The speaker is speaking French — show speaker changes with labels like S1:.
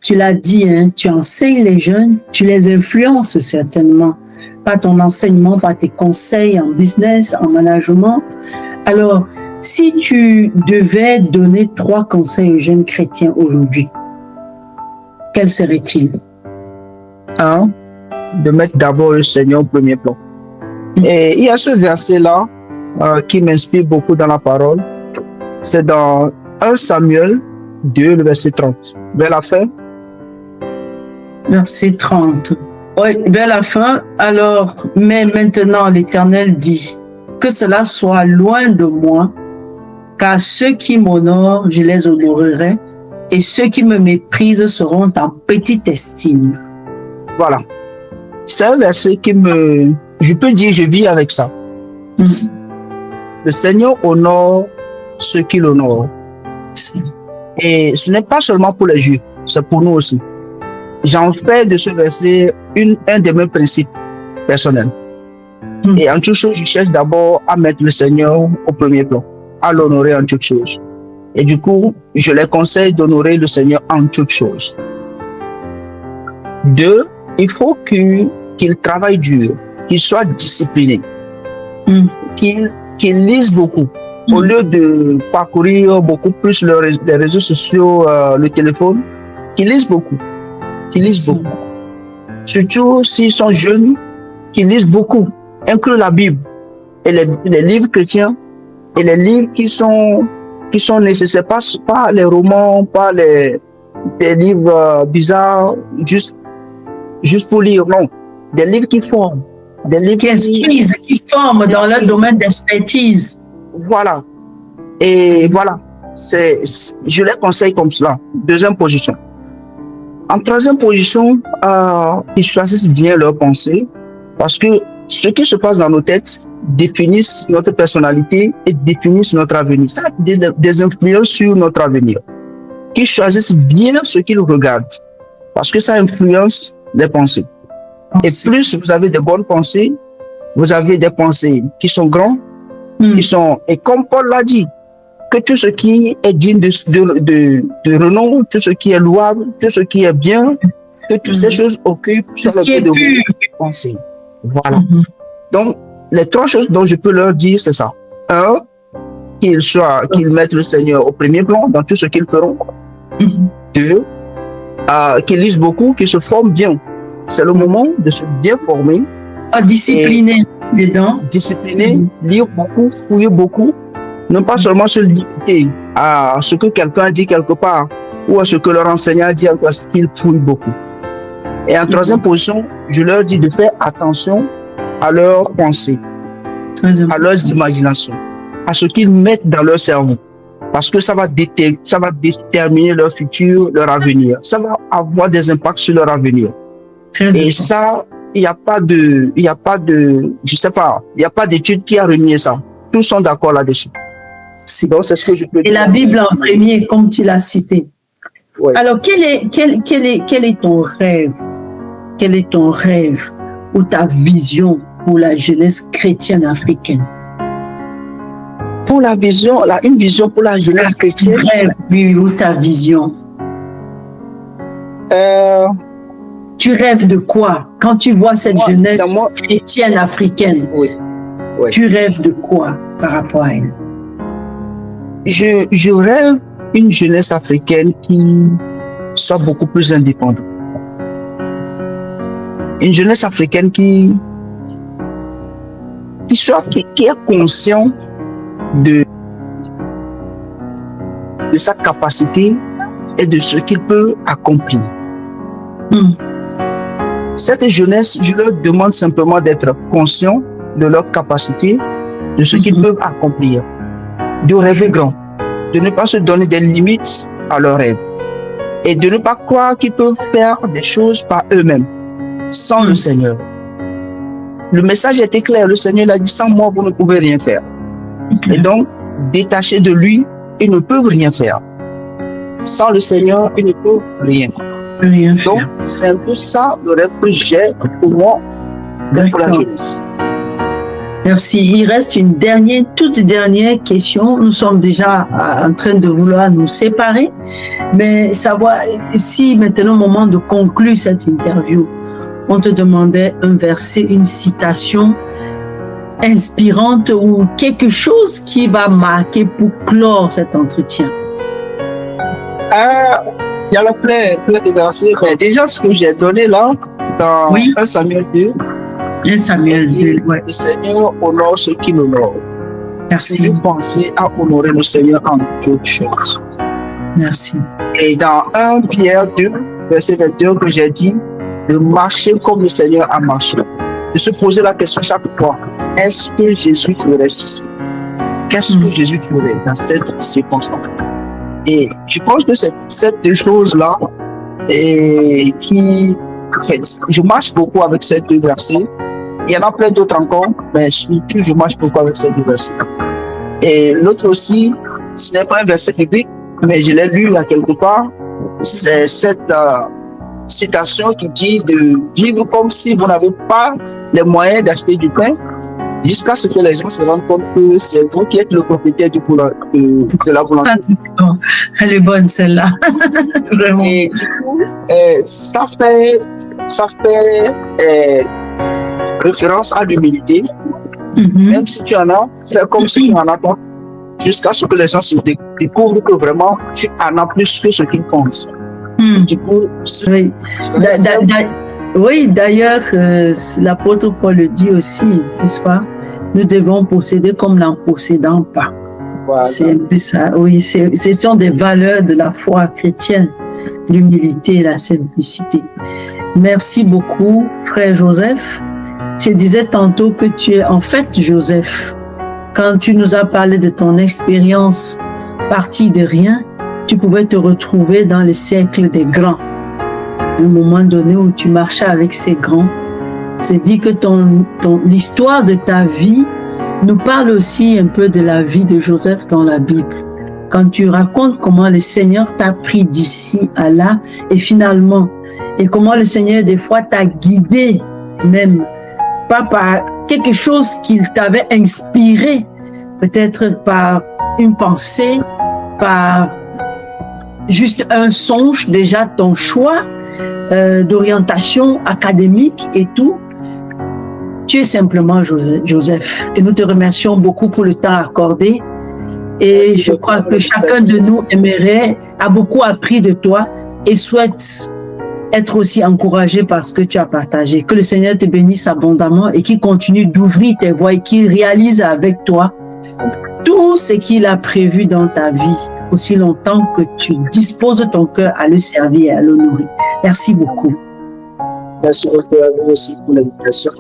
S1: tu l'as dit, hein, tu enseignes les jeunes, tu les influences certainement par ton enseignement, par tes conseils en business, en management. Alors, si tu devais donner 3 conseils aux jeunes chrétiens aujourd'hui, quels seraient-ils?
S2: 1, de mettre d'abord le Seigneur au premier plan. Et il y a ce verset-là qui m'inspire beaucoup dans la parole. C'est dans 1 Samuel 2, le verset 30. Vers la fin.
S1: Verset 30. Oui, vers la fin. Alors, mais maintenant l'Éternel dit, que cela soit loin de moi, car ceux qui m'honorent, je les honorerai, et ceux qui me méprisent seront en petite estime.
S2: Voilà. C'est un verset qui me... Je peux dire, je vis avec ça. Le Seigneur honore ceux qui l'honorent. Et ce n'est pas seulement pour les Juifs, c'est pour nous aussi. J'en fais de ce verset un de mes principes personnels. Et en toute chose, je cherche d'abord à mettre le Seigneur au premier plan, à l'honorer en toutes choses. Et du coup, je les conseille d'honorer le Seigneur en toutes choses. 2, il faut qu'il travaille dur, qu'il soit discipliné, qu'il lise beaucoup. Au lieu de parcourir beaucoup plus les réseaux sociaux, le téléphone, qu'ils lisent beaucoup. Qu'ils lisent beaucoup. Surtout s'ils sont jeunes, qu'ils lisent beaucoup. Inclus la Bible et les livres chrétiens et les livres qui sont nécessaires, pas les romans, pas des livres bizarres, juste pour lire, non. Des livres qui forment. Des livres
S1: qui forment dans leur domaine d'expertise.
S2: Voilà. Et voilà. Je les conseille comme cela. 2e position. En 3e position, ils choisissent bien leurs pensées parce que ce qui se passe dans nos têtes définissent notre personnalité et définissent notre avenir. Ça a des influences sur notre avenir. Qu'ils choisissent bien ce qu'ils regardent parce que ça influence les pensées. Et plus vous avez de bonnes pensées, vous avez des pensées qui sont grandes, et comme Paul l'a dit, que tout ce qui est digne de renom, tout ce qui est louable, tout ce qui est bien, que toutes ces choses occupent sur le pied de vos pensées. Voilà. Donc, les 3 choses dont je peux leur dire, c'est ça. 1, qu'ils mettent le Seigneur au premier plan dans tout ce qu'ils feront. 2, qu'ils lisent beaucoup, qu'ils se forment bien. C'est le moment de se bien former.
S1: Discipliner dedans.
S2: Discipliner, lire beaucoup, fouiller beaucoup. Non pas seulement se limiter à ce que quelqu'un dit quelque part ou à ce que leur enseignant dit, à ce qu'ils fouillent beaucoup. Et en 3e position, je leur dis de faire attention à leurs pensées, à leurs imaginations, à ce qu'ils mettent dans leur cerveau. Parce que ça va déterminer leur futur, leur avenir. Ça va avoir des impacts sur leur avenir. Et ça, il n'y a pas d'étude qui a renié ça. Tous sont d'accord là-dessus. Donc, c'est ce que je peux dire.
S1: Et la Bible en premier, comme tu l'as cité. Ouais. Alors, quel est ton rêve? Quel est ton rêve ou ta vision pour la jeunesse chrétienne africaine?
S2: Pour la vision, une vision pour la jeunesse chrétienne.
S1: Oui, ou ta vision. Tu rêves de quoi quand tu vois cette jeunesse chrétienne africaine?
S2: Oui.
S1: Tu rêves de quoi par rapport à elle?
S2: Je rêve une jeunesse africaine qui soit beaucoup plus indépendante. Une jeunesse africaine qui est conscient de sa capacité et de ce qu'il peut accomplir. Cette jeunesse, je leur demande simplement d'être conscient de leur capacité, de ce qu'ils peuvent accomplir, de rêver grand, de ne pas se donner des limites à leurs rêves et de ne pas croire qu'ils peuvent faire des choses par eux-mêmes, sans le Seigneur. Le message était clair, le Seigneur a dit, sans moi, vous ne pouvez rien faire. Et donc, détachés de lui, ils ne peuvent rien faire. Sans le Seigneur, ils ne peuvent rien faire. Donc, c'est un peu ça le rêve que j'ai pour moi, pour la jeunesse.
S1: Merci. Il reste une toute dernière question. Nous sommes déjà en train de vouloir nous séparer, mais savoir si maintenant, au moment de conclure cette interview, on te demandait un verset, une citation inspirante ou quelque chose qui va marquer pour clore cet entretien.
S2: Il y a plein de versets. Déjà, ce que j'ai donné là, dans 1 Samuel 2,
S1: 1 Samuel 2, ouais.
S2: Le Seigneur honore ceux qui l'honorent.
S1: Merci.
S2: Vous pensez à honorer le Seigneur en toutes choses.
S1: Merci.
S2: Et dans 1 Pierre 2, verset 22, que j'ai dit, de marcher comme le Seigneur a marché. De se poser la question chaque fois, est-ce que Jésus ferait ceci? Qu'est-ce que Jésus ferait dans cette circonstance? Et je pense que c'est cette deux choses-là et qui, en fait, je marche beaucoup avec ces deux versets. Il y en a plein d'autres encore, mais je marche beaucoup avec ces deux versets. Et l'autre aussi, ce n'est pas un verset biblique, mais je l'ai lu là quelque part. C'est cette citation qui dit de vivre comme si vous n'avez pas les moyens d'acheter du pain, jusqu'à ce que les gens se rendent compte que c'est vous qui êtes le propriétaire de la volonté.
S1: Elle est bonne celle-là. Vraiment.
S2: Et du coup, ça fait référence à l'humilité. Même si tu en as, c'est comme si tu en as pas, jusqu'à ce que les gens se découvrent que vraiment tu en as plus que ce qu'ils pensent. Du coup,
S1: oui, d'ailleurs, l'apôtre Paul le dit aussi, n'est-ce pas? Nous devons posséder comme n'en possédons pas. Voilà. C'est un peu ça. Oui, ce sont des valeurs de la foi chrétienne, l'humilité et la simplicité. Merci beaucoup, frère Joseph. Je disais tantôt que tu es en fait Joseph. Quand tu nous as parlé de ton expérience partie de rien, tu pouvais te retrouver dans le cercle des grands. À un moment donné où tu marchais avec ces grands, c'est dit que l'histoire de ta vie nous parle aussi un peu de la vie de Joseph dans la Bible. Quand tu racontes comment le Seigneur t'a pris d'ici à là et finalement, et comment le Seigneur des fois t'a guidé même, pas par quelque chose qu'il t'avait inspiré, peut-être par une pensée, par juste un songe, déjà ton choix d'orientation académique et tout. Tu es simplement Joseph. Et nous te remercions beaucoup pour le temps accordé. Et merci, je crois que chacun de nous a beaucoup appris de toi et souhaite être aussi encouragé par ce que tu as partagé. Que le Seigneur te bénisse abondamment et qu'il continue d'ouvrir tes voies et qu'il réalise avec toi tout ce qu'il a prévu dans ta vie, aussi longtemps que tu disposes ton cœur à le servir et à l'honorer. Merci beaucoup.
S2: Merci beaucoup à vous aussi pour l'invitation.